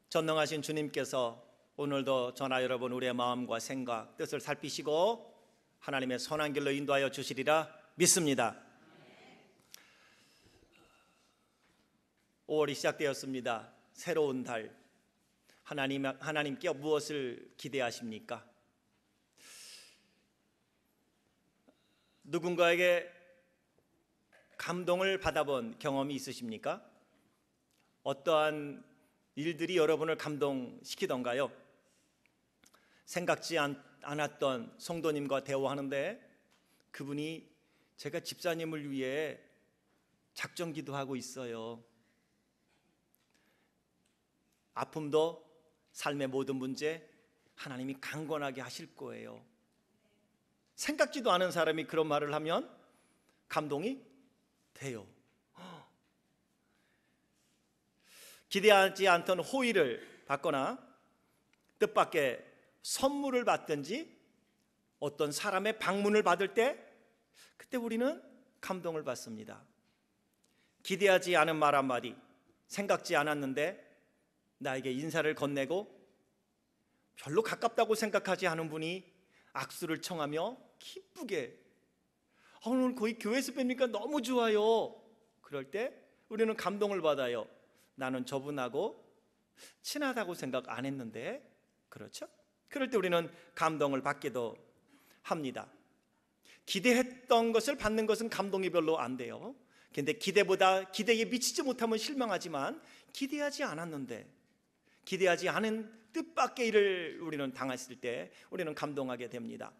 전능하신 주님께서 오늘도 저나 여러분 우리의 마음과 생각, 뜻을 살피시고 하나님의 선한 길로 인도하여 주시리라 믿습니다. 5월이 시작되었습니다. 새로운 달. 하나님께 무엇을 기대하십니까? 누군가에게 감동을 받아본 경험이 있으십니까? 어떠한 일들이 여러분을 감동시키던가요? 생각지 않았던 성도님과 대화하는데 그분이 제가 집사님을 위해 작정 기도하고 있어요. 아픔도 삶의 모든 문제 하나님이 강건하게 하실 거예요. 생각지도 않은 사람이 그런 말을 하면 감동이 돼요. 기대하지 않던 호의를 받거나 뜻밖의 선물을 받든지 어떤 사람의 방문을 받을 때 그때 우리는 감동을 받습니다. 기대하지 않은 말 한마디, 생각지 않았는데 나에게 인사를 건네고 별로 가깝다고 생각하지 않은 분이 악수를 청하며 기쁘게 오늘 거의 교회에서 뵙니까 너무 좋아요. 그럴 때 우리는 감동을 받아요. 나는 저분하고 친하다고 생각 안 했는데, 그렇죠? 그럴 때 우리는 감동을 받기도 합니다. 기대했던 것을 받는 것은 감동이 별로 안 돼요. 근데 기대에 미치지 못하면 실망하지만 기대하지 않았는데, 기대하지 않은 뜻밖의 일을 우리는 당했을 때 우리는 감동하게 됩니다.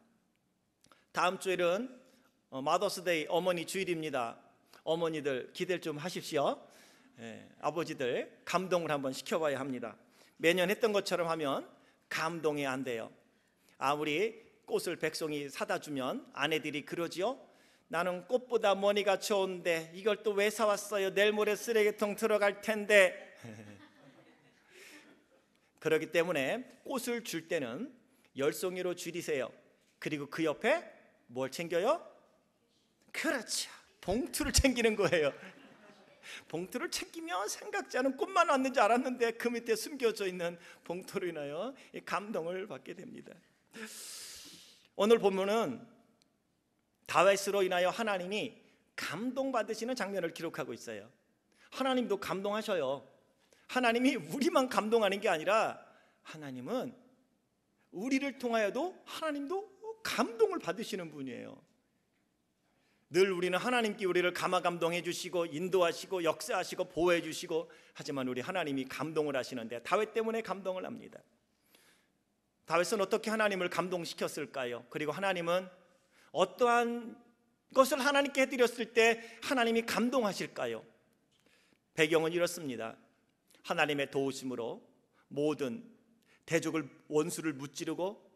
다음 주일은 마더스데이, 어머니 주일입니다. 어머니들 기대를 좀 하십시오. 아버지들 감동을 한번 시켜봐야 합니다. 매년 했던 것처럼 하면 감동이 안 돼요. 아무리 꽃을 백송이 사다 주면 아내들이 그러지요. 나는 꽃보다 머니가 좋은데 이걸 또 왜 사왔어요? 내일 모레 쓰레기통 들어갈 텐데. 그렇기 때문에 꽃을 줄 때는 10송이로 줄이세요. 그리고 그 옆에 뭘 챙겨요? 그렇죠, 봉투를 챙기는 거예요. 봉투를 챙기면 생각지 않은 꽃만 왔는 줄 알았는데 그 밑에 숨겨져 있는 봉투로 인하여 감동을 받게 됩니다. 오늘 본문은 다윗으로 인하여 하나님이 감동받으시는 장면을 기록하고 있어요. 하나님도 감동하셔요. 하나님이 우리만 감동하는 게 아니라 하나님은 우리를 통하여도 하나님도 감동을 받으시는 분이에요. 늘 우리는 하나님께 우리를 감화감동해 주시고 인도하시고 역사하시고 보호해 주시고, 하지만 우리 하나님이 감동을 하시는데 다윗 때문에 감동을 합니다. 다윗은 어떻게 하나님을 감동시켰을까요? 그리고 하나님은 어떠한 것을 하나님께 해드렸을 때 하나님이 감동하실까요? 배경은 이렇습니다. 하나님의 도우심으로 모든 대적을, 원수를 무찌르고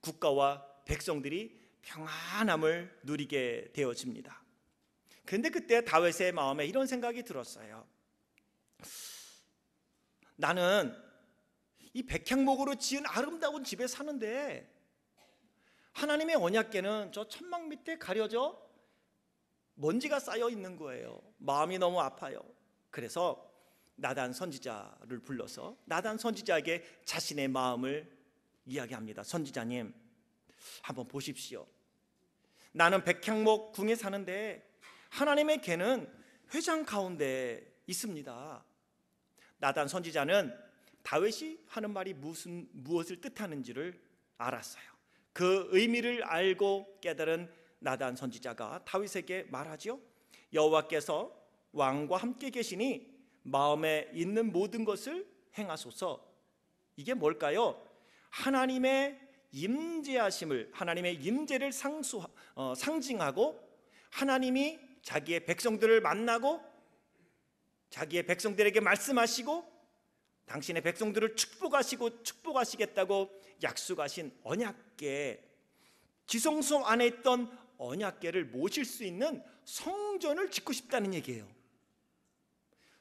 국가와 백성들이 평안함을 누리게 되어집니다. 그런데 그때 다윗의 마음에 이런 생각이 들었어요. 나는 이 백향목으로 지은 아름다운 집에 사는데 하나님의 언약궤는 저 천막 밑에 가려져 먼지가 쌓여 있는 거예요. 마음이 너무 아파요. 그래서 나단 선지자를 불러서 나단 선지자에게 자신의 마음을 이야기합니다. 선지자님, 한번 보십시오. 나는 백향목 궁에 사는데 하나님의 궤는 회장 가운데 있습니다. 나단 선지자는 다윗이 하는 말이 무엇을 뜻하는지를 알았어요. 그 의미를 알고 깨달은 나단 선지자가 다윗에게 말하죠. 여호와께서 왕과 함께 계시니 마음에 있는 모든 것을 행하소서. 이게 뭘까요? 하나님의 임재하심을, 하나님의 임재를 상징하고 하나님이 자기의 백성들을 만나고 자기의 백성들에게 말씀하시고 당신의 백성들을 축복하시겠다고 약속하신 언약궤, 지성소 안에 있던 언약궤를 모실 수 있는 성전을 짓고 싶다는 얘기예요.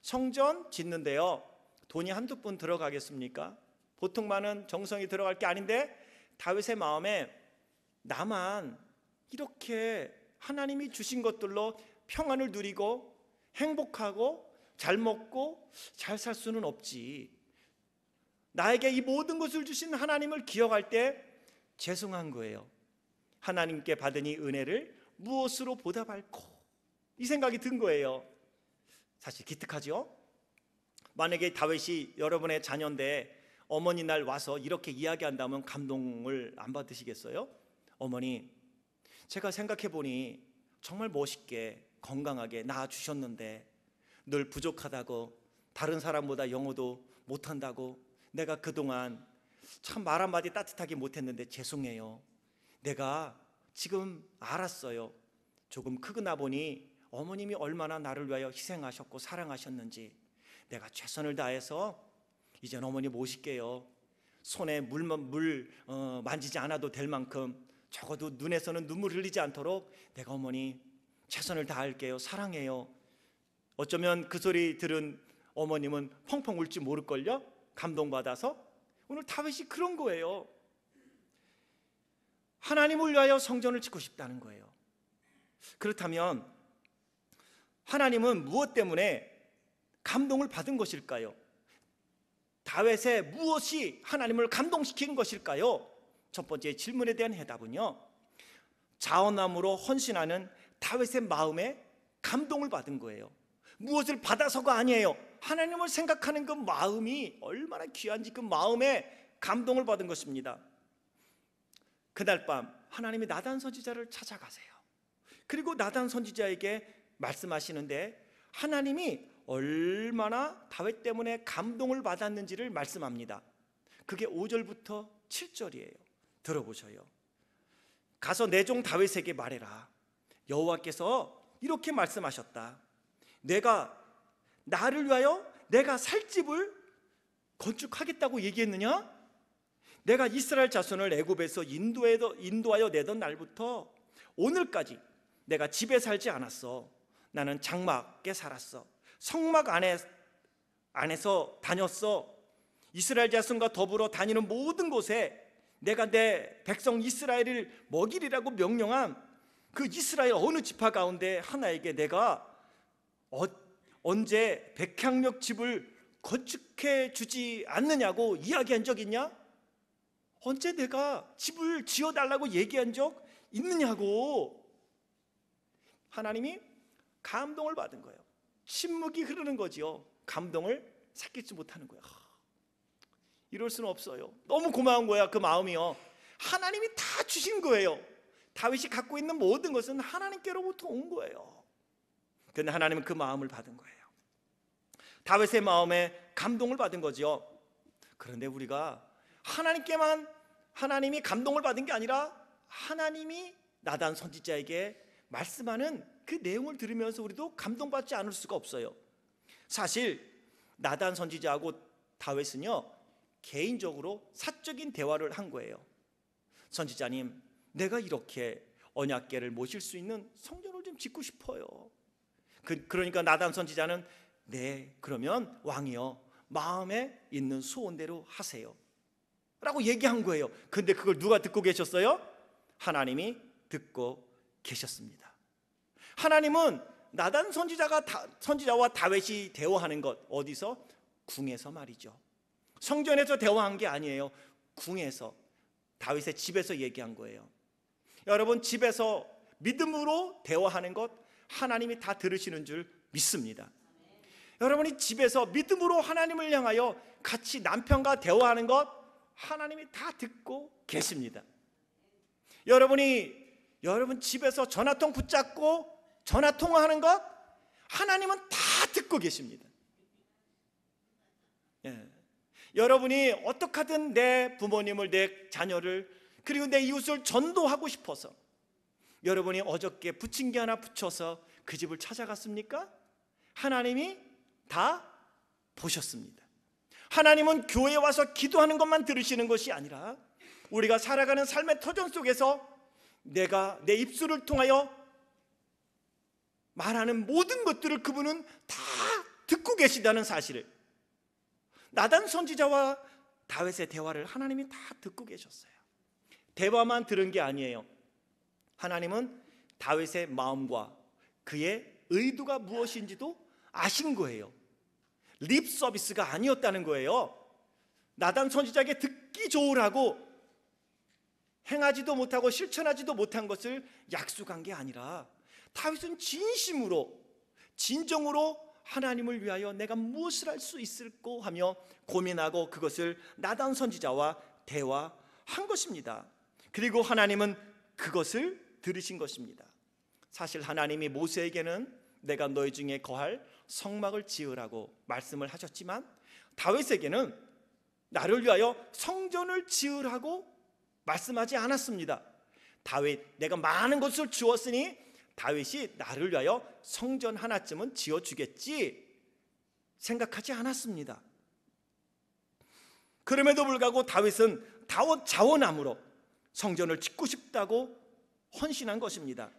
성전 짓는데요, 돈이 한두 푼 들어가겠습니까? 보통 많은 정성이 들어갈 게 아닌데 다윗의 마음에 나만 이렇게 하나님이 주신 것들로 평안을 누리고 행복하고 잘 먹고 잘 살 수는 없지. 나에게 이 모든 것을 주신 하나님을 기억할 때 죄송한 거예요. 하나님께 받은 이 은혜를 무엇으로 보답할꼬, 이 생각이 든 거예요. 사실 기특하죠. 만약에 다윗이 여러분의 자녀인데 어머니 날 와서 이렇게 이야기한다면 감동을 안 받으시겠어요? 어머니, 제가 생각해 보니 정말 멋있게 건강하게 낳아주셨는데 늘 부족하다고, 다른 사람보다 영어도 못한다고 내가 그동안 참 말 한마디 따뜻하게 못했는데 죄송해요. 내가 지금 알았어요. 조금 크고 나보니 어머님이 얼마나 나를 위하여 희생하셨고 사랑하셨는지. 내가 최선을 다해서 이젠 어머니 모실게요. 손에 물 만지지 않아도 될 만큼 적어도 눈에서는 눈물 흘리지 않도록 내가 어머니 최선을 다할게요. 사랑해요. 어쩌면 그 소리 들은 어머님은 펑펑 울지 모를걸요? 감동받아서. 오늘 다윗이 그런 거예요. 하나님을 위하여 성전을 짓고 싶다는 거예요. 그렇다면 하나님은 무엇 때문에 감동을 받은 것일까요? 다윗의 무엇이 하나님을 감동시킨 것일까요? 첫 번째 질문에 대한 해답은요, 자원함으로 헌신하는 다윗의 마음에 감동을 받은 거예요. 무엇을 받아서가 아니에요. 하나님을 생각하는 그 마음이 얼마나 귀한지 그 마음에 감동을 받은 것입니다. 그날 밤 하나님이 나단 선지자를 찾아가세요. 그리고 나단 선지자에게 말씀하시는데 하나님이 얼마나 다윗 때문에 감동을 받았는지를 말씀합니다. 그게 5절부터 7절이에요. 들어보셔요. 가서 내 종 다윗에게 말해라. 여호와께서 이렇게 말씀하셨다. 내가 나를 위하여 내가 살 집을 건축하겠다고 얘기했느냐? 내가 이스라엘 자손을 애굽에서 인도하여 내던 날부터 오늘까지 내가 집에 살지 않았어. 나는 장막에 살았어. 성막 안에서 다녔어. 이스라엘 자손과 더불어 다니는 모든 곳에 내가 내 백성 이스라엘을 먹이리라고 명령한 그 이스라엘 어느 지파 가운데 하나에게 내가 언제 백향목 집을 건축해 주지 않느냐고 이야기한 적 있냐? 언제 내가 집을 지어달라고 얘기한 적 있느냐고. 하나님이 감동을 받은 거예요. 침묵이 흐르는 거지요. 감동을 삭히지 못하는 거예요. 이럴 수는 없어요. 너무 고마운 거야. 그 마음이요. 하나님이 다 주신 거예요. 다윗이 갖고 있는 모든 것은 하나님께로부터 온 거예요. 그런데 하나님은 그 마음을 받은 거예요. 다윗의 마음에 감동을 받은 거죠. 그런데 우리가 하나님이 감동을 받은 게 아니라 하나님이 나단 선지자에게 말씀하는 그 내용을 들으면서 우리도 감동받지 않을 수가 없어요. 사실 나단 선지자하고 다윗은요, 개인적으로 사적인 대화를 한 거예요. 선지자님, 내가 이렇게 언약궤를 모실 수 있는 성전을 좀 짓고 싶어요. 그러니까 나단 선지자는 네, 그러면 왕이여 마음에 있는 소원대로 하세요 라고 얘기한 거예요. 근데 그걸 누가 듣고 계셨어요? 하나님이 듣고 계셨습니다. 하나님은 나단 선지자와 다윗이 대화하는 것, 어디서? 궁에서 말이죠. 성전에서 대화한 게 아니에요. 궁에서, 다윗의 집에서 얘기한 거예요. 여러분, 집에서 믿음으로 대화하는 것 하나님이 다 들으시는 줄 믿습니다. 여러분이 집에서 믿음으로 하나님을 향하여 같이 남편과 대화하는 것 하나님이 다 듣고 계십니다. 여러분 집에서 전화통 붙잡고 전화통화하는 것 하나님은 다 듣고 계십니다. 여러분이 어떻게 하든 내 부모님을, 내 자녀를, 그리고 내 이웃을 전도하고 싶어서 여러분이 어저께 부침개 하나 붙여서 그 집을 찾아갔습니까? 하나님이 다 보셨습니다. 하나님은 교회에 와서 기도하는 것만 들으시는 것이 아니라 우리가 살아가는 삶의 터전 속에서 내가 내 입술을 통하여 말하는 모든 것들을 그분은 다 듣고 계시다는 사실을, 나단 선지자와 다윗의 대화를 하나님이 다 듣고 계셨어요. 대화만 들은 게 아니에요. 하나님은 다윗의 마음과 그의 의도가 무엇인지도 아신 거예요. 립 서비스가 아니었다는 거예요. 나단 선지자에게 듣기 좋으라고 행하지도 못하고 실천하지도 못한 것을 약속한 게 아니라 다윗은 진심으로 진정으로 하나님을 위하여 내가 무엇을 할 수 있을까 하며 고민하고 그것을 나단 선지자와 대화한 것입니다. 그리고 하나님은 그것을 들으신 것입니다. 사실 하나님이 모세에게는 내가 너희 중에 거할 성막을 지으라고 말씀을 하셨지만 다윗에게는 나를 위하여 성전을 지으라고 말씀하지 않았습니다. 다윗, 내가 많은 것을 주었으니 다윗이 나를 위하여 성전 하나쯤은 지어주겠지 생각하지 않았습니다. 그럼에도 불구하고 다윗은 자원함으로 성전을 짓고 싶다고 헌신한 것입니다.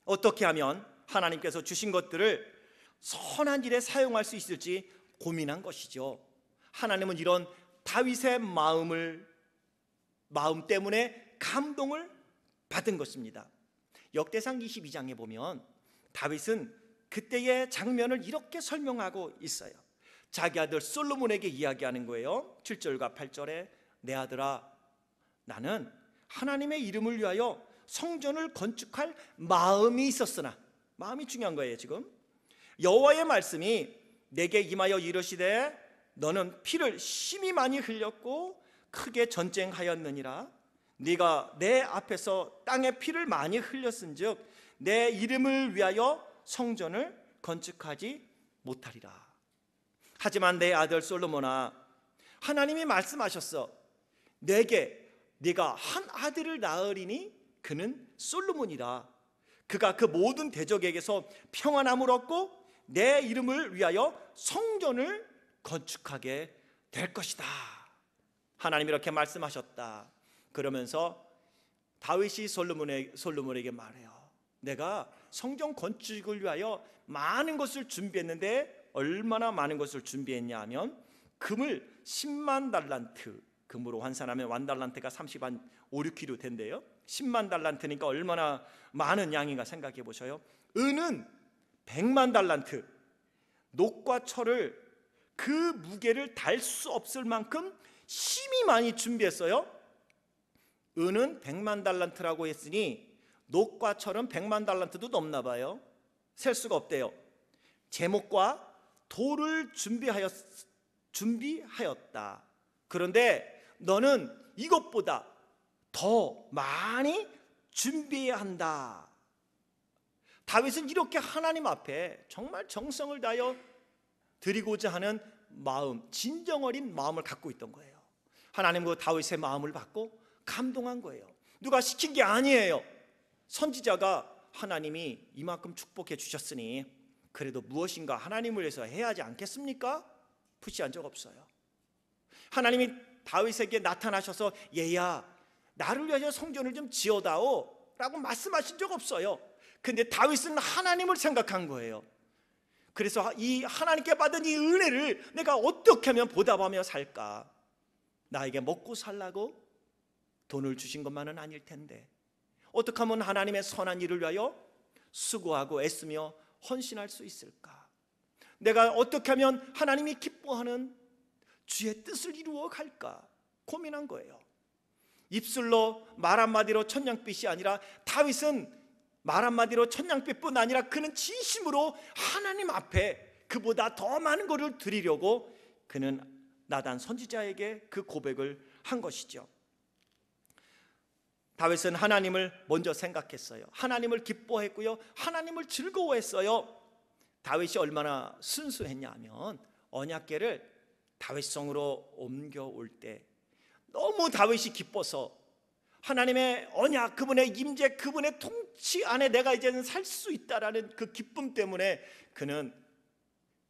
어떻게 하면 하나님께서 주신 것들을 선한 일에 사용할 수 있을지 고민한 것이죠. 하나님은 이런 다윗의 마음 때문에 감동을 받은 것입니다. 역대상 22장에 보면 다윗은 그때의 장면을 이렇게 설명하고 있어요. 자기 아들 솔로몬에게 이야기하는 거예요. 7절과 8절에 내 아들아, 나는 하나님의 이름을 위하여 성전을 건축할 마음이 있었으나, 마음이 중요한 거예요. 지금 여호와의 말씀이 내게 임하여 이르시되 너는 피를 심히 많이 흘렸고 크게 전쟁하였느니라. 네가 내 앞에서 땅에 피를 많이 흘렸은즉 내 이름을 위하여 성전을 건축하지 못하리라. 하지만 내 아들 솔로몬아, 하나님이 말씀하셨어. 네가 한 아들을 낳으리니 그는 솔로몬이라. 그가 그 모든 대적에게서 평안함을 얻고 내 이름을 위하여 성전을 건축하게 될 것이다. 하나님이 이렇게 말씀하셨다. 그러면서 다윗이 솔로몬에게 말해요. 내가 성전 건축을 위하여 많은 것을 준비했는데 얼마나 많은 것을 준비했냐 하면 금을 10만 달란트, 금으로 환산하면 1달란트가 30한 5, 6kg 된대요. 10만 달란트니까 얼마나 많은 양인가 생각해 보셔요. 은은 100만 달란트, 녹과 철을 그 무게를 달 수 없을 만큼 심히 많이 준비했어요. 은은 100만 달란트라고 했으니 녹과 철은 100만 달란트도 넘나 봐요. 셀 수가 없대요. 제목과 돌을 준비하였다. 그런데 너는 이것보다 더 많이 준비해야 한다. 다윗은 이렇게 하나님 앞에 정말 정성을 다하여 드리고자 하는 마음, 진정 어린 마음을 갖고 있던 거예요. 하나님 그 다윗의 마음을 받고 감동한 거예요. 누가 시킨 게 아니에요. 선지자가 하나님이 이만큼 축복해 주셨으니 그래도 무엇인가 하나님을 위해서 해야 하지 않겠습니까? 푸시한 적 없어요. 하나님이 다윗에게 나타나셔서 얘야, 나를 위하여 성전을 좀 지어다오 라고 말씀하신 적 없어요. 근데 다윗은 하나님을 생각한 거예요. 그래서 이 하나님께 받은 이 은혜를 내가 어떻게 하면 보답하며 살까? 나에게 먹고 살라고 돈을 주신 것만은 아닐 텐데 어떻게 하면 하나님의 선한 일을 위하여 수고하고 애쓰며 헌신할 수 있을까? 내가 어떻게 하면 하나님이 기뻐하는 주의 뜻을 이루어 갈까? 고민한 거예요. 입술로 말 한마디로 천냥빛이 아니라 다윗은 말 한마디로 천냥빛뿐 아니라 그는 진심으로 하나님 앞에 그보다 더 많은 것을 드리려고 그는 나단 선지자에게 그 고백을 한 것이죠. 다윗은 하나님을 먼저 생각했어요. 하나님을 기뻐했고요. 하나님을 즐거워했어요. 다윗이 얼마나 순수했냐면 언약궤를 다윗성으로 옮겨올 때 너무 다윗이 기뻐서 하나님의 언약, 그분의 임재, 그분의 통치 안에 내가 이제는 살 수 있다라는 그 기쁨 때문에 그는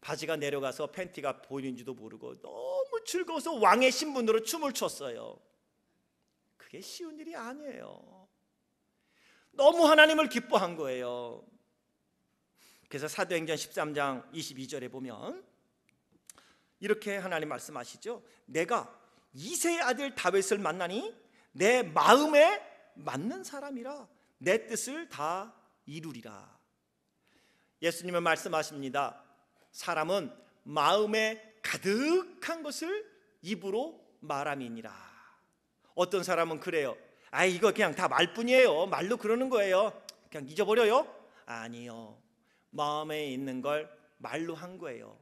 바지가 내려가서 팬티가 보이는지도 모르고 너무 즐거워서 왕의 신분으로 춤을 췄어요. 그게 쉬운 일이 아니에요. 너무 하나님을 기뻐한 거예요. 그래서 사도행전 13장 22절에 보면 이렇게 하나님 말씀하시죠. 내가 이새의 아들 다윗을 만나니 내 마음에 맞는 사람이라 내 뜻을 다 이루리라. 예수님은 말씀하십니다. 사람은 마음에 가득한 것을 입으로 말함이니라. 어떤 사람은 그래요. 아, 이거 그냥 다 말뿐이에요. 말로 그러는 거예요. 그냥 잊어버려요? 아니요. 마음에 있는 걸 말로 한 거예요.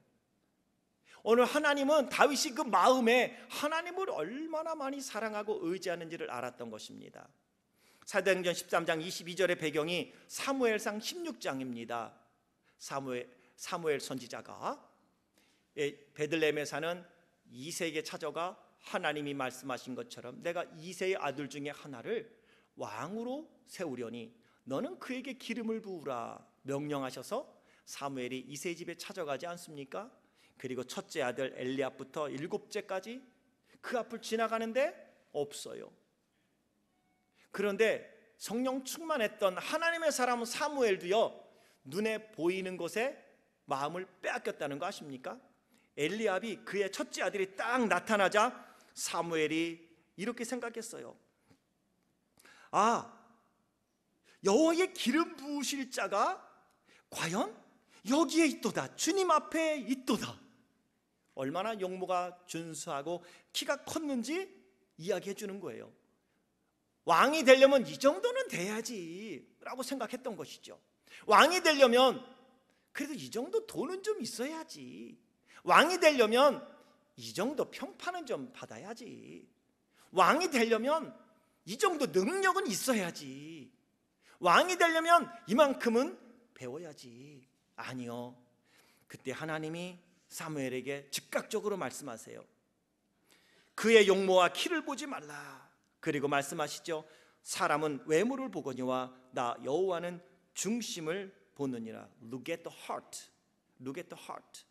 오늘 하나님은 다윗이 그 마음에 하나님을 얼마나 많이 사랑하고 의지하는지를 알았던 것입니다. 사도행전 13장 22절의 배경이 사무엘상 16장입니다. 사무엘 선지자가 베들레헴에 사는 이새에게 찾아가 하나님이 말씀하신 것처럼 내가 이새의 아들 중에 하나를 왕으로 세우려니 너는 그에게 기름을 부으라 명령하셔서 사무엘이 이새 집에 찾아가지 않습니까? 그리고 첫째 아들 엘리압부터 일곱째까지 그 앞을 지나가는데 없어요. 그런데 성령 충만했던 하나님의 사람 사무엘도요, 눈에 보이는 것에 마음을 빼앗겼다는 거 아십니까? 엘리압이 그의 첫째 아들이 딱 나타나자 사무엘이 이렇게 생각했어요. 아, 여호와의 기름 부으실 자가 과연 여기에 있도다. 주님 앞에 있도다. 얼마나 용모가 준수하고 키가 컸는지 이야기해 주는 거예요. 왕이 되려면 이 정도는 돼야지 라고 생각했던 것이죠. 왕이 되려면 그래도 이 정도 돈은 좀 있어야지. 왕이 되려면 이 정도 평판은 좀 받아야지. 왕이 되려면 이 정도 능력은 있어야지. 왕이 되려면 이만큼은 배워야지. 아니요. 그때 하나님이 사무엘에게 즉각적으로 말씀하세요. 그의 용모와 키를 보지 말라. 그리고 말씀하시죠. 사람은 외모를 보거니와 나 여호와는 중심을 보느니라. Look at the heart. Look at the heart.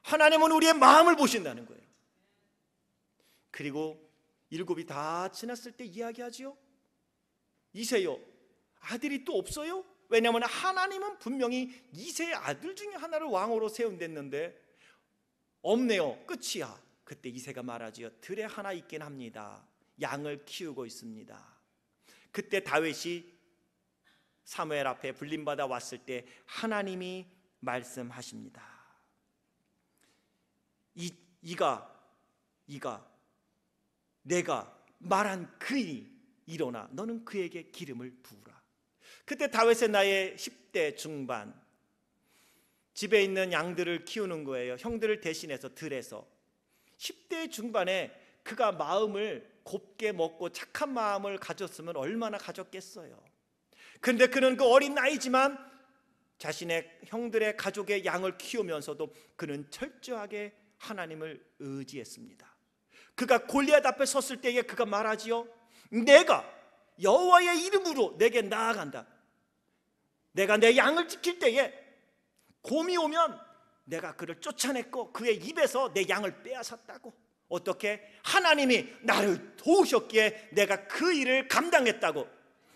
하나님은 우리의 마음을 보신다는 거예요. 그리고 일곱이 다 지났을 때 이야기하지요. 이새요, 아들이 또 없어요? 왜냐하면 하나님은 분명히 이새의 아들 중에 하나를 왕으로 세운댔는데 없네요. 끝이야. 그때 이새가 말하지요. 들에 하나 있긴 합니다. 양을 키우고 있습니다. 그때 다윗이 사무엘 앞에 불림받아 왔을 때 하나님이 말씀하십니다. 이가 내가 말한 그이 일어나 너는 그에게 기름을 부으라. 그때 다윗의 나이 10대 중반, 집에 있는 양들을 키우는 거예요. 형들을 대신해서 들에서 10대 중반에 그가 마음을 곱게 먹고 착한 마음을 가졌으면 얼마나 가졌겠어요. 그런데 그는 그 어린 나이지만 자신의 형들의 가족의 양을 키우면서도 그는 철저하게 하나님을 의지했습니다. 그가 골리앗 앞에 섰을 때에 그가 말하지요. 내가 여호와의 이름으로 내게 나아간다. 내가 내 양을 지킬 때에 곰이 오면 내가 그를 쫓아냈고 그의 입에서 내 양을 빼앗았다고. 어떻게? 하나님이 나를 도우셨기에 내가 그 일을 감당했다고.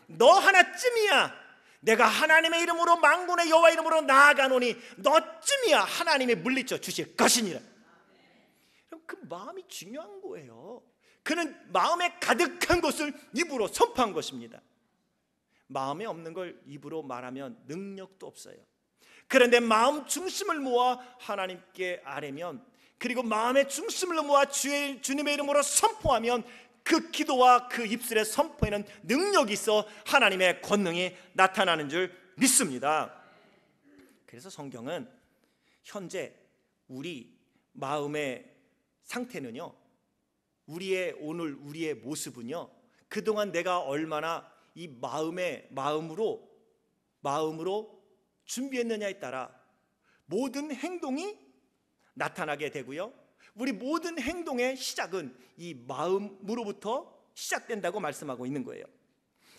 너 하나쯤이야 내가 하나님의 이름으로 만군의 여호와 이름으로 나아가노니 너쯤이야 하나님이 물리쳐 주실 것이니라. 그 마음이 중요한 거예요. 그는 마음에 가득한 것을 입으로 선포한 것입니다. 마음에 없는 걸 입으로 말하면 능력도 없어요. 그런데 마음 중심을 모아 하나님께 아뢰면, 그리고 마음의 중심을 모아 주님의 이름으로 선포하면 그 기도와 그 입술의 선포에는 능력이 있어 하나님의 권능이 나타나는 줄 믿습니다. 그래서 성경은 현재 우리 마음의 상태는요, 오늘 우리의 모습은요, 그동안 내가 얼마나 이 마음으로 준비했느냐에 따라 모든 행동이 나타나게 되고요, 우리 모든 행동의 시작은 이 마음으로부터 시작된다고 말씀하고 있는 거예요.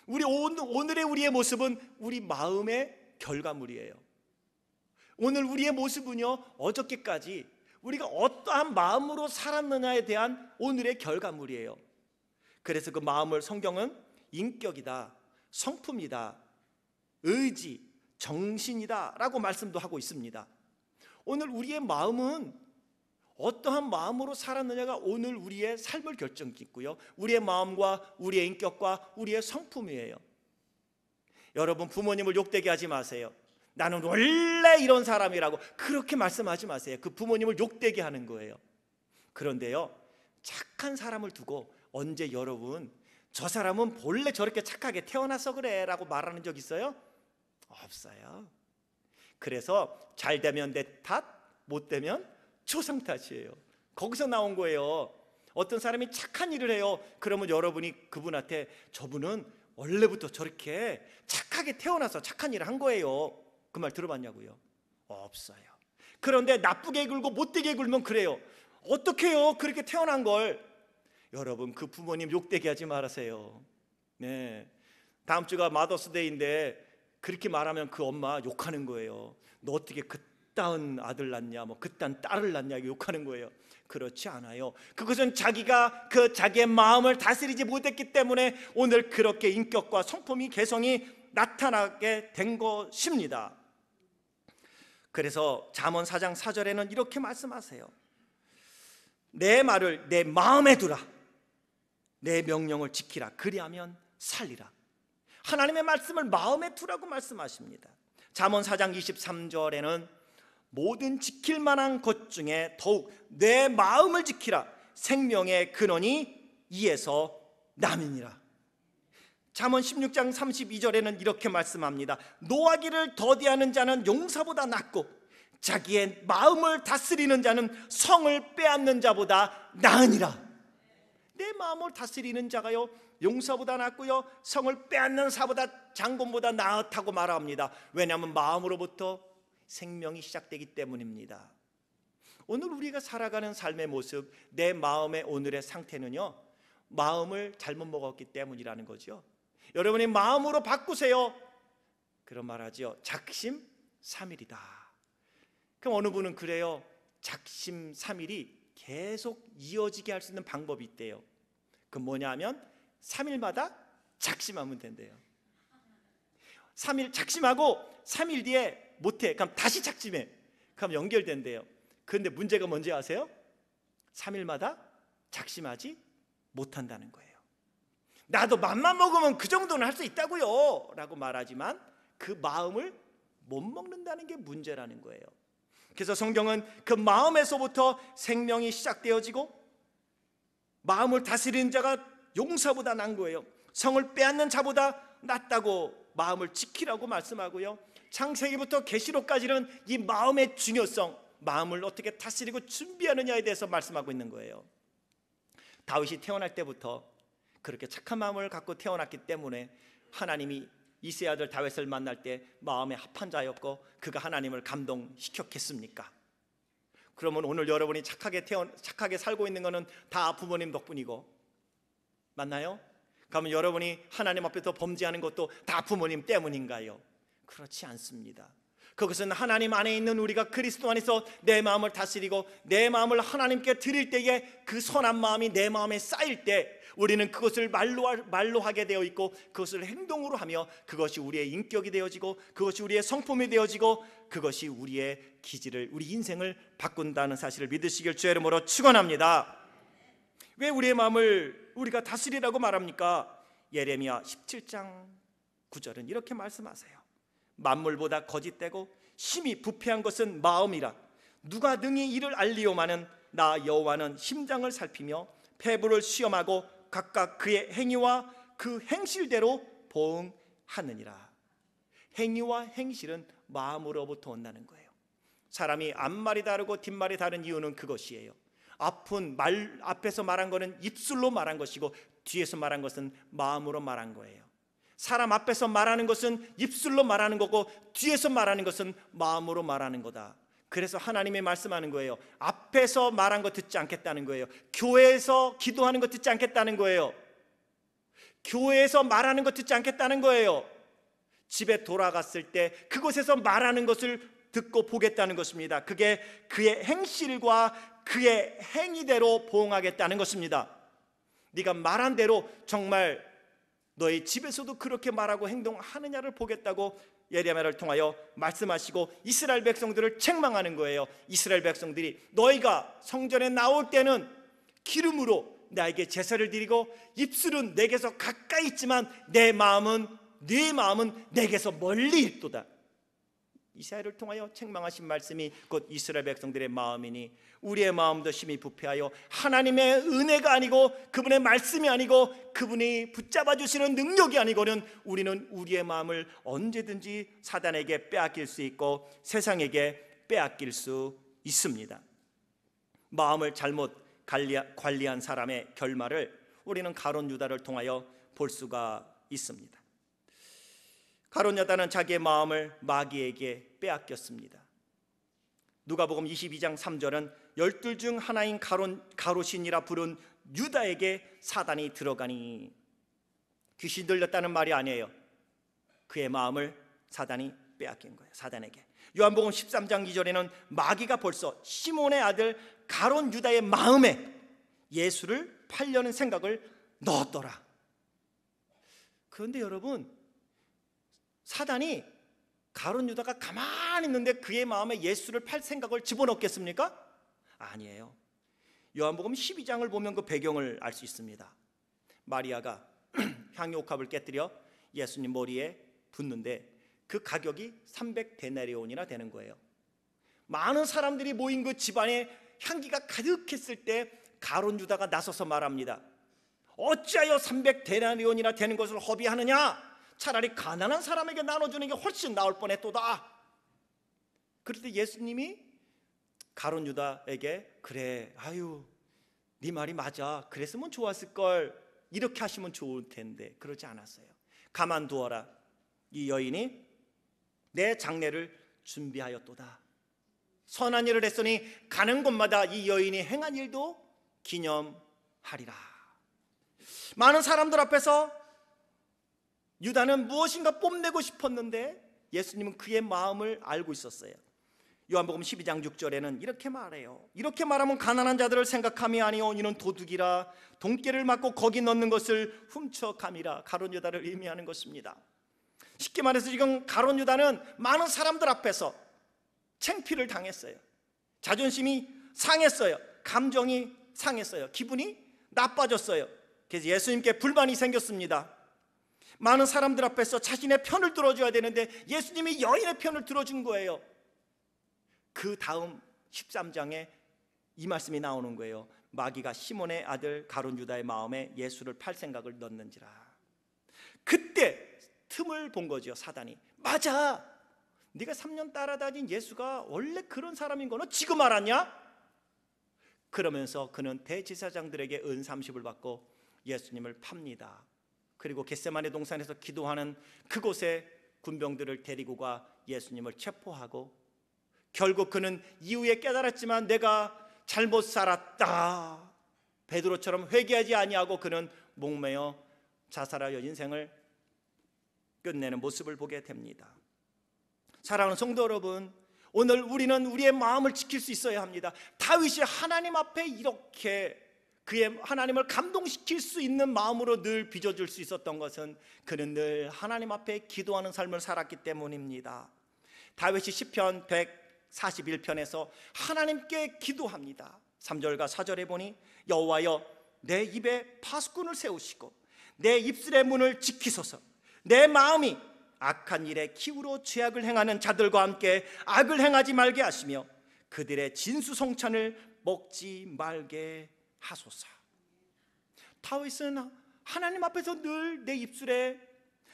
오늘의 우리의 모습은 우리 마음의 결과물이에요. 오늘 우리의 모습은요, 어저께까지 우리가 어떠한 마음으로 살았느냐에 대한 오늘의 결과물이에요. 그래서 그 마음을 성경은 인격이다, 성품이다, 의지, 정신이다 라고 말씀도 하고 있습니다. 오늘 우리의 마음은 어떠한 마음으로 살았느냐가 오늘 우리의 삶을 결정짓고요, 우리의 마음과 우리의 인격과 우리의 성품이에요. 여러분, 부모님을 욕되게 하지 마세요. 나는 원래 이런 사람이라고 그렇게 말씀하지 마세요. 그 부모님을 욕되게 하는 거예요. 그런데요, 착한 사람을 두고 언제 여러분 저 사람은 본래 저렇게 착하게 태어나서 그래 라고 말하는 적 있어요? 없어요. 그래서 잘 되면 내 탓, 못 되면 조상 탓이에요. 거기서 나온 거예요. 어떤 사람이 착한 일을 해요. 그러면 여러분이 그분한테 저분은 원래부터 저렇게 착하게 태어나서 착한 일을 한 거예요. 그 말 들어봤냐고요? 없어요. 그런데 나쁘게 굴고 못되게 굴면 그래요. 어떻게 해요? 그렇게 태어난 걸. 여러분, 그 부모님 욕되게 하지 말으세요. 네. 다음 주가 마더스데이인데 그렇게 말하면 그 엄마 욕하는 거예요. 너 어떻게 그딴 아들 낳냐, 뭐 그딴 딸을 낳냐, 욕하는 거예요. 그렇지 않아요. 그것은 자기가 자기의 마음을 다스리지 못했기 때문에 오늘 그렇게 인격과 성품이 개성이 나타나게 된 것입니다. 그래서 잠언 4장 4절에는 이렇게 말씀하세요. 내 말을 내 마음에 두라. 내 명령을 지키라. 그리하면 살리라. 하나님의 말씀을 마음에 두라고 말씀하십니다. 잠언 4장 23절에는 모든 지킬 만한 것 중에 더욱 내 마음을 지키라. 생명의 근원이 이에서 남이니라. 잠언 16장 32절에는 이렇게 말씀합니다. 노하기를 더디하는 자는 용사보다 낫고 자기의 마음을 다스리는 자는 성을 빼앗는 자보다 나으니라. 내 마음을 다스리는 자가요, 용사보다 낫고요, 성을 빼앗는 사보다 장군보다 나았다고 말합니다. 왜냐하면 마음으로부터 생명이 시작되기 때문입니다. 오늘 우리가 살아가는 삶의 모습, 내 마음의 오늘의 상태는요, 마음을 잘못 먹었기 때문이라는 거죠. 여러분이 마음으로 바꾸세요. 그런 말하죠. 작심삼일이다. 그럼 어느 분은 그래요. 작심삼일이 계속 이어지게 할 수 있는 방법이 있대요. 그 뭐냐면 3일마다 작심하면 된대요. 3일 작심하고 3일 뒤에 못해. 그럼 다시 작심해. 그럼 연결된대요. 그런데 문제가 뭔지 아세요? 3일마다 작심하지 못한다는 거예요. 나도 맘만 먹으면 그 정도는 할 수 있다고요 라고 말하지만 그 마음을 못 먹는다는 게 문제라는 거예요. 그래서 성경은 그 마음에서부터 생명이 시작되어지고 마음을 다스리는 자가 용사보다 난 거예요. 성을 빼앗는 자보다 낫다고 마음을 지키라고 말씀하고요. 창세기부터 계시록까지는 이 마음의 중요성, 마음을 어떻게 다스리고 준비하느냐에 대해서 말씀하고 있는 거예요. 다윗이 태어날 때부터 그렇게 착한 마음을 갖고 태어났기 때문에 하나님이 이새의 아들 다윗을 만날 때 마음에 합한 자였고 그가 하나님을 감동시켰겠습니까? 그러면 오늘 여러분이 착하게 살고 있는 것은 다 부모님 덕분이고, 맞나요? 그러면 여러분이 하나님 앞에서 범죄하는 것도 다 부모님 때문인가요? 그렇지 않습니다. 그것은 하나님 안에 있는 우리가 그리스도 안에서 내 마음을 다스리고 내 마음을 하나님께 드릴 때에 그 선한 마음이 내 마음에 쌓일 때 우리는 그것을 말로 하게 되어 있고 그것을 행동으로 하며 그것이 우리의 인격이 되어지고 그것이 우리의 성품이 되어지고 그것이 우리의 기질을, 우리 인생을 바꾼다는 사실을 믿으시길 주의 이름으로 축원합니다. 왜 우리의 마음을 우리가 다스리라고 말합니까? 예레미야 17장 9절은 이렇게 말씀하세요. 만물보다 거짓되고 심히 부패한 것은 마음이라. 누가 능히 이를 알리오마는 나 여호와는 심장을 살피며 폐부를 시험하고 각각 그의 행위와 그 행실대로 보응하느니라. 행위와 행실은 마음으로부터 온다는 거예요. 사람이 앞말이 다르고 뒷말이 다른 이유는 그것이에요. 앞에서 말한 것은 입술로 말한 것이고 뒤에서 말한 것은 마음으로 말한 거예요. 사람 앞에서 말하는 것은 입술로 말하는 거고 뒤에서 말하는 것은 마음으로 말하는 거다. 그래서 하나님이 말씀하는 거예요. 앞에서 말한 거 듣지 않겠다는 거예요. 교회에서 기도하는 거 듣지 않겠다는 거예요. 교회에서 말하는 거 듣지 않겠다는 거예요. 집에 돌아갔을 때 그곳에서 말하는 것을 듣고 보겠다는 것입니다. 그게 그의 행실과 그의 행위대로 보응하겠다는 것입니다. 네가 말한 대로 정말 너희 집에서도 그렇게 말하고 행동하느냐를 보겠다고 예레미야를 통하여 말씀하시고 이스라엘 백성들을 책망하는 거예요. 이스라엘 백성들이 너희가 성전에 나올 때는 기름으로 나에게 제사를 드리고 입술은 내게서 가까이 있지만 네 마음은 내게서 멀리 있도다. 이사야를 통하여 책망하신 말씀이 곧 이스라엘 백성들의 마음이니 우리의 마음도 심히 부패하여 하나님의 은혜가 아니고 그분의 말씀이 아니고 그분이 붙잡아 주시는 능력이 아니고는 우리는 우리의 마음을 언제든지 사단에게 빼앗길 수 있고 세상에게 빼앗길 수 있습니다. 마음을 잘못 관리한 사람의 결말을 우리는 가룟 유다를 통하여 볼 수가 있습니다. 가룟 유다는 자기의 마음을 마귀에게 빼앗겼습니다. 누가복음 22장 3절은 열둘 중 하나인 가롯신이라 부른 유다에게 사단이 들어가니, 귀신 들렸다는 말이 아니에요. 그의 마음을 사단이 빼앗긴 거예요. 사단에게. 요한복음 13장 2절에는 마귀가 벌써 시몬의 아들 가롯 유다의 마음에 예수를 팔려는 생각을 넣었더라. 그런데 여러분, 사단이 가롯 유다가 가만히 있는데 그의 마음에 예수를 팔 생각을 집어넣겠습니까? 아니에요. 요한복음 12장을 보면 그 배경을 알 수 있습니다. 마리아가 향유옥합을 깨뜨려 예수님 머리에 붓는데 그 가격이 300데나리온이나 되는 거예요. 많은 사람들이 모인 그 집안에 향기가 가득했을 때 가롯 유다가 나서서 말합니다. 어찌하여 300데나리온이나 되는 것을 허비하느냐? 차라리 가난한 사람에게 나눠주는 게 훨씬 나을 뻔했도다. 그럴 때 예수님이 가롯 유다에게 그래, 아유, 네 말이 맞아, 그랬으면 좋았을걸, 이렇게 하시면 좋을 텐데 그러지 않았어요. 가만두어라, 이 여인이 내 장례를 준비하였도다. 선한 일을 했으니 가는 곳마다 이 여인이 행한 일도 기념하리라. 많은 사람들 앞에서 유다는 무엇인가 뽐내고 싶었는데 예수님은 그의 마음을 알고 있었어요. 요한복음 12장 6절에는 이렇게 말해요. 이렇게 말하면 가난한 자들을 생각함이 아니오 이는 도둑이라 돈깨를 맞고 거기 넣는 것을 훔쳐감이라. 가롯 유다를 의미하는 것입니다. 쉽게 말해서 지금 가롯 유다는 많은 사람들 앞에서 창피를 당했어요. 자존심이 상했어요. 감정이 상했어요. 기분이 나빠졌어요. 그래서 예수님께 불만이 생겼습니다. 많은 사람들 앞에서 자신의 편을 들어줘야 되는데 예수님이 여인의 편을 들어준 거예요. 그 다음 13장에 이 말씀이 나오는 거예요. 마귀가 시몬의 아들 가롯 유다의 마음에 예수를 팔 생각을 넣는지라. 그때 틈을 본 거죠. 사단이. 맞아, 네가 3년 따라다닌 예수가 원래 그런 사람인 거는 지금 알았냐? 그러면서 그는 대제사장들에게 은 30을 받고 예수님을 팝니다. 그리고 겟세마네 동산에서 기도하는 그곳에 군병들을 데리고 가 예수님을 체포하고, 결국 그는 이후에 깨달았지만 내가 잘못 살았다, 베드로처럼 회개하지 아니하고 그는 목매어 자살하여 인생을 끝내는 모습을 보게 됩니다. 사랑하는 성도 여러분, 오늘 우리는 우리의 마음을 지킬 수 있어야 합니다. 다윗이 하나님 앞에 이렇게 그의 하나님을 감동시킬 수 있는 마음으로 늘 빚어줄 수 있었던 것은 그는 늘 하나님 앞에 기도하는 삶을 살았기 때문입니다. 다윗이 시편 141편에서 하나님께 기도합니다. 3절과 4절에 보니 여호와여 내 입에 파수꾼을 세우시고 내 입술의 문을 지키소서. 내 마음이 악한 일에 기울어 죄악을 행하는 자들과 함께 악을 행하지 말게 하시며 그들의 진수성찬을 먹지 말게 하소서. 다윗은 하나님 앞에서 늘 내 입술에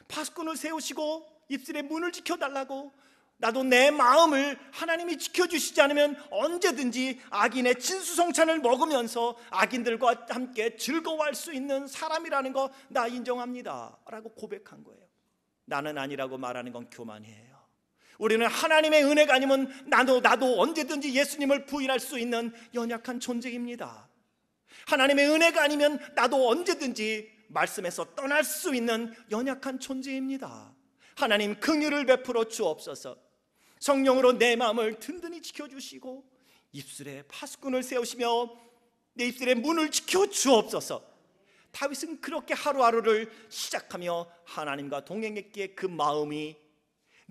파수꾼을 세우시고 입술의 문을 지켜달라고, 나도 내 마음을 하나님이 지켜주시지 않으면 언제든지 악인의 진수성찬을 먹으면서 악인들과 함께 즐거워할 수 있는 사람이라는 거 나 인정합니다 라고 고백한 거예요. 나는 아니라고 말하는 건 교만이에요. 우리는 하나님의 은혜가 아니면 나도 언제든지 예수님을 부인할 수 있는 연약한 존재입니다. 하나님의 은혜가 아니면 나도 언제든지 말씀에서 떠날 수 있는 연약한 존재입니다. 하나님 긍휼을 베풀어 주옵소서. 성령으로 내 마음을 든든히 지켜주시고 입술에 파수꾼을 세우시며 내 입술의 문을 지켜주옵소서. 다윗은 그렇게 하루하루를 시작하며 하나님과 동행했기에 그 마음이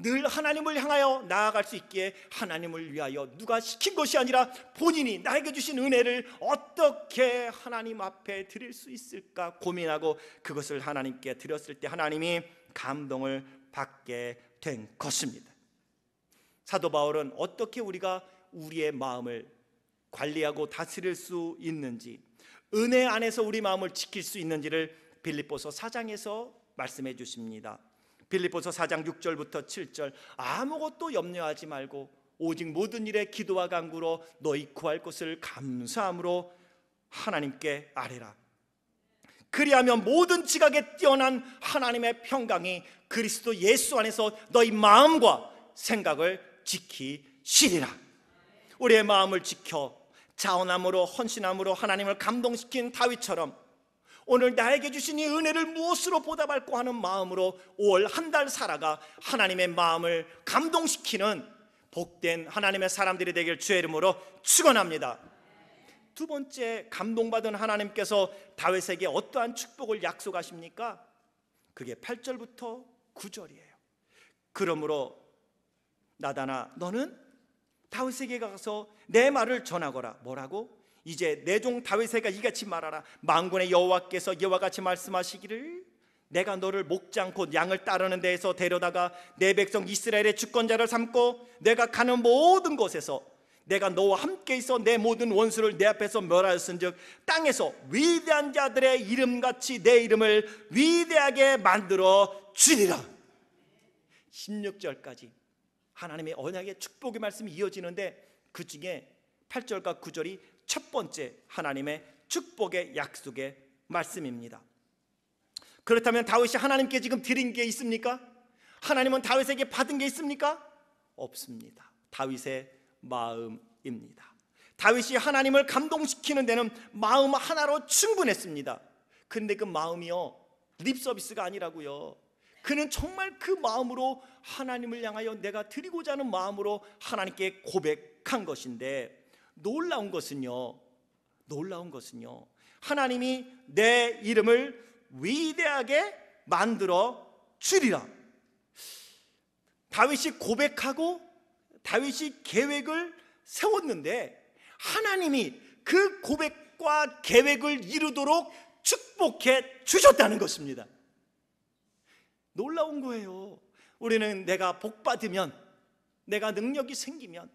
늘 하나님을 향하여 나아갈 수 있기에 하나님을 위하여 누가 시킨 것이 아니라 본인이 나에게 주신 은혜를 어떻게 하나님 앞에 드릴 수 있을까 고민하고 그것을 하나님께 드렸을 때 하나님이 감동을 받게 된 것입니다. 사도 바울은 어떻게 우리가 우리의 마음을 관리하고 다스릴 수 있는지, 은혜 안에서 우리 마음을 지킬 수 있는지를 빌립보서 4장에서 말씀해 주십니다. 빌립보서 4장 6절부터 7절, 아무것도 염려하지 말고 오직 모든 일에 기도와 간구로 너희 구할 것을 감사함으로 하나님께 아뢰라. 그리하면 모든 지각에 뛰어난 하나님의 평강이 그리스도 예수 안에서 너희 마음과 생각을 지키시리라. 우리의 마음을 지켜 자원함으로 헌신함으로 하나님을 감동시킨 다윗처럼 오늘 나에게 주신 이 은혜를 무엇으로 보답할까 하는 마음으로 5월 한 달 살아가 하나님의 마음을 감동시키는 복된 하나님의 사람들이 되길 주의 이름으로 축원합니다. 두 번째, 감동받은 하나님께서 다윗에게 어떠한 축복을 약속하십니까? 그게 8절부터 9절이에요. 그러므로 나다나 너는 다윗에게 가서 내 말을 전하거라. 뭐라고? 이제 내 종 다윗에게 이같이 말하라. 만군의 여호와께서 이와 같이 말씀하시기를 내가 너를 목장 곧 양을 따르는 데에서 데려다가 내 백성 이스라엘의 주권자를 삼고 내가 가는 모든 곳에서 내가 너와 함께 있어 내 모든 원수를 내 앞에서 멸하였은즉 땅에서 위대한 자들의 이름같이 내 이름을 위대하게 만들어 주리라. 16절까지 하나님의 언약의 축복의 말씀이 이어지는데 그 중에 8절과 9절이 첫 번째 하나님의 축복의 약속의 말씀입니다. 그렇다면 다윗이 하나님께 지금 드린 게 있습니까? 하나님은 다윗에게 받은 게 있습니까? 없습니다. 다윗의 마음입니다. 다윗이 하나님을 감동시키는 데는 마음 하나로 충분했습니다. 그런데 그 마음이요, 립서비스가 아니라고요. 그는 정말 그 마음으로 하나님을 향하여 내가 드리고자 하는 마음으로 하나님께 고백한 것인데, 놀라운 것은요 하나님이 내 이름을 위대하게 만들어 주리라. 다윗이 고백하고 다윗이 계획을 세웠는데 하나님이 그 고백과 계획을 이루도록 축복해 주셨다는 것입니다. 놀라운 거예요. 우리는 내가 복 받으면, 내가 능력이 생기면,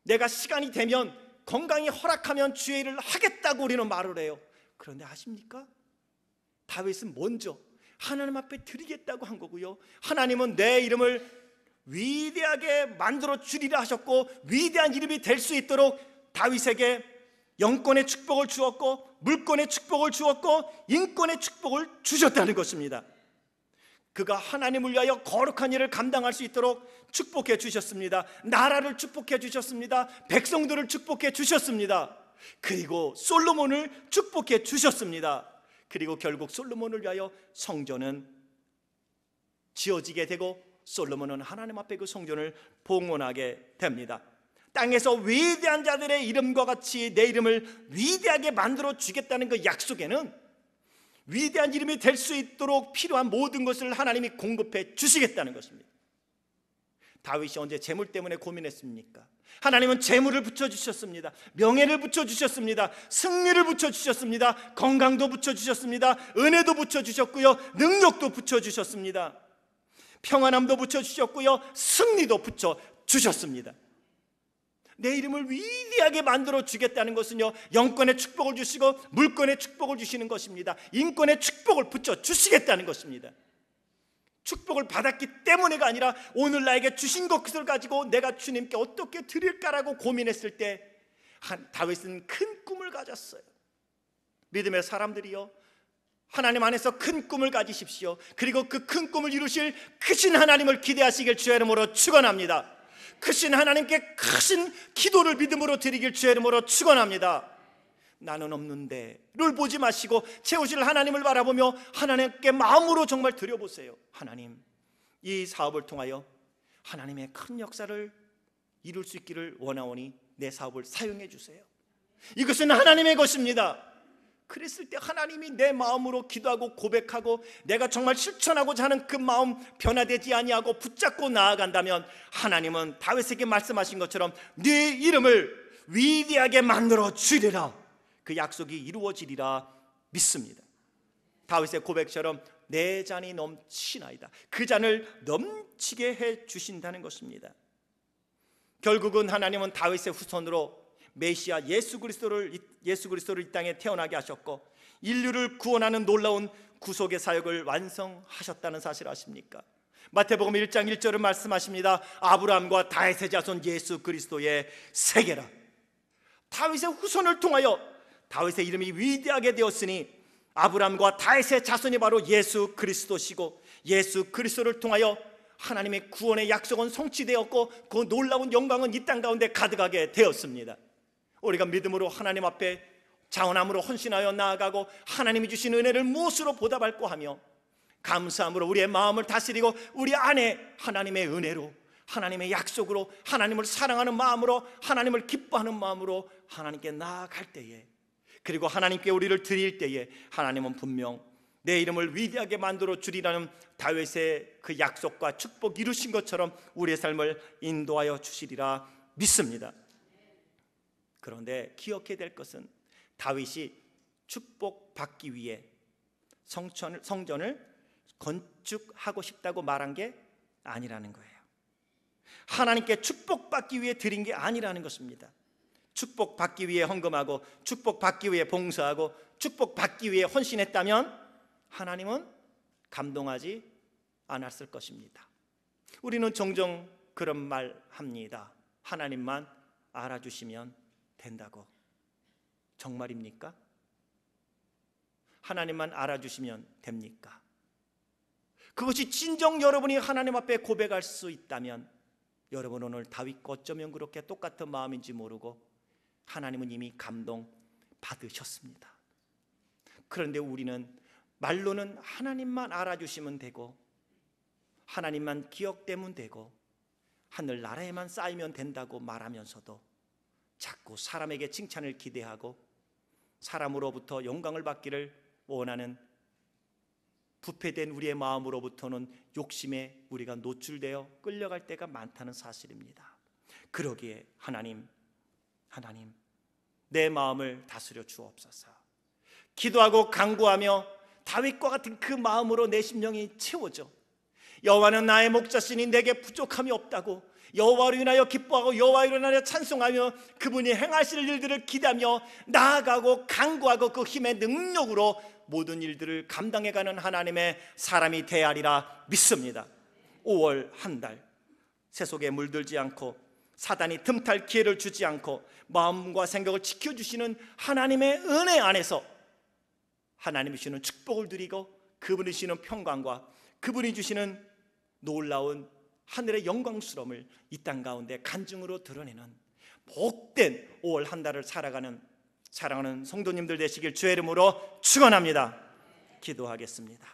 내가 시간이 되면, 건강이 허락하면 주의 일을 하겠다고 우리는 말을 해요. 그런데 아십니까? 다윗은 먼저 하나님 앞에 드리겠다고 한 거고요, 하나님은 내 이름을 위대하게 만들어 주리라 하셨고 위대한 이름이 될 수 있도록 다윗에게 영권의 축복을 주었고 물권의 축복을 주었고 인권의 축복을 주셨다는 것입니다. 그가 하나님을 위하여 거룩한 일을 감당할 수 있도록 축복해 주셨습니다. 나라를 축복해 주셨습니다. 백성들을 축복해 주셨습니다. 그리고 솔로몬을 축복해 주셨습니다. 그리고 결국 솔로몬을 위하여 성전은 지어지게 되고 솔로몬은 하나님 앞에 그 성전을 봉헌하게 됩니다. 땅에서 위대한 자들의 이름과 같이 내 이름을 위대하게 만들어 주겠다는 그 약속에는 위대한 이름이 될 수 있도록 필요한 모든 것을 하나님이 공급해 주시겠다는 것입니다. 다윗이 언제 재물 때문에 고민했습니까? 하나님은 재물을 붙여주셨습니다. 명예를 붙여주셨습니다. 승리를 붙여주셨습니다. 건강도 붙여주셨습니다. 은혜도 붙여주셨고요, 능력도 붙여주셨습니다. 평안함도 붙여주셨고요, 승리도 붙여주셨습니다. 내 이름을 위대하게 만들어 주겠다는 것은요, 영권의 축복을 주시고 물권의 축복을 주시는 것입니다. 인권의 축복을 붙여주시겠다는 것입니다. 축복을 받았기 때문에가 아니라 오늘 나에게 주신 것을 가지고 내가 주님께 어떻게 드릴까라고 고민했을 때 다윗은 큰 꿈을 가졌어요. 믿음의 사람들이요, 하나님 안에서 큰 꿈을 가지십시오. 그리고 그 큰 꿈을 이루실 크신 하나님을 기대하시길 주의 이름으로 축원합니다. 크신 하나님께 크신 기도를 믿음으로 드리길 주의 이름으로 축원합니다. 나는 없는데를 보지 마시고 채우실 하나님을 바라보며 하나님께 마음으로 정말 드려보세요. 하나님, 이 사업을 통하여 하나님의 큰 역사를 이룰 수 있기를 원하오니 내 사업을 사용해 주세요. 이것은 하나님의 것입니다. 그랬을 때 하나님이 내 마음으로 기도하고 고백하고 내가 정말 실천하고자 하는 그 마음 변화되지 아니하고 붙잡고 나아간다면 하나님은 다윗에게 말씀하신 것처럼 네 이름을 위대하게 만들어 주리라, 그 약속이 이루어지리라 믿습니다. 다윗의 고백처럼 내 잔이 넘치나이다, 그 잔을 넘치게 해 주신다는 것입니다. 결국은 하나님은 다윗의 후손으로 메시아 예수 그리스도를 이 땅에 태어나게 하셨고 인류를 구원하는 놀라운 구속의 사역을 완성하셨다는 사실 아십니까? 마태복음 1장 1절은 말씀하십니다. 아브라함과 다윗의 자손 예수 그리스도의 세계라. 다윗의 후손을 통하여 다윗의 이름이 위대하게 되었으니 아브라함과 다윗의 자손이 바로 예수 그리스도시고, 예수 그리스도를 통하여 하나님의 구원의 약속은 성취되었고 그 놀라운 영광은 이 땅 가운데 가득하게 되었습니다. 우리가 믿음으로 하나님 앞에 자원함으로 헌신하여 나아가고 하나님이 주신 은혜를 무엇으로 보답할까 하며 감사함으로 우리의 마음을 다스리고 우리 안에 하나님의 은혜로, 하나님의 약속으로, 하나님을 사랑하는 마음으로, 하나님을 기뻐하는 마음으로 하나님께 나아갈 때에, 그리고 하나님께 우리를 드릴 때에 하나님은 분명 내 이름을 위대하게 만들어 주리라는 다윗의 그 약속과 축복 이루신 것처럼 우리의 삶을 인도하여 주시리라 믿습니다. 그런데 기억해야 될 것은 다윗이 축복받기 위해 성전을 건축하고 싶다고 말한 게 아니라는 거예요. 하나님께 축복받기 위해 드린 게 아니라는 것입니다. 축복받기 위해 헌금하고 축복받기 위해 봉사하고 축복받기 위해 헌신했다면 하나님은 감동하지 않았을 것입니다. 우리는 종종 그런 말 합니다. 하나님만 알아주시면 된다고. 정말입니까? 하나님만 알아주시면 됩니까? 그것이 진정 여러분이 하나님 앞에 고백할 수 있다면 여러분 오늘 다윗과 어쩌면 그렇게 똑같은 마음인지 모르고 하나님은 이미 감동 받으셨습니다. 그런데 우리는 말로는 하나님만 알아주시면 되고 하나님만 기억되면 되고 하늘나라에만 쌓이면 된다고 말하면서도 자꾸 사람에게 칭찬을 기대하고 사람으로부터 영광을 받기를 원하는 부패된 우리의 마음으로부터는 욕심에 우리가 노출되어 끌려갈 때가 많다는 사실입니다. 그러기에 하나님 내 마음을 다스려 주옵소서. 기도하고 간구하며 다윗과 같은 그 마음으로 내 심령이 채워져 여호와는 나의 목자시니 내게 부족함이 없다고 여호와로 인하여 기뻐하고 여호와로 인하여 찬송하며 그분이 행하실 일들을 기대하며 나아가고 간구하고 그 힘의 능력으로 모든 일들을 감당해가는 하나님의 사람이 되리라 믿습니다. 5월 한 달 세속에 물들지 않고 사단이 틈탈 기회를 주지 않고 마음과 생각을 지켜주시는 하나님의 은혜 안에서 하나님이 주시는 축복을 누리고 그분이 주시는 평강과 그분이 주시는 놀라운 하늘의 영광스러움을 이 땅 가운데 간증으로 드러내는 복된 5월 한 달을 살아가는 사랑하는 성도님들 되시길 주의 이름으로 축원합니다. 기도하겠습니다.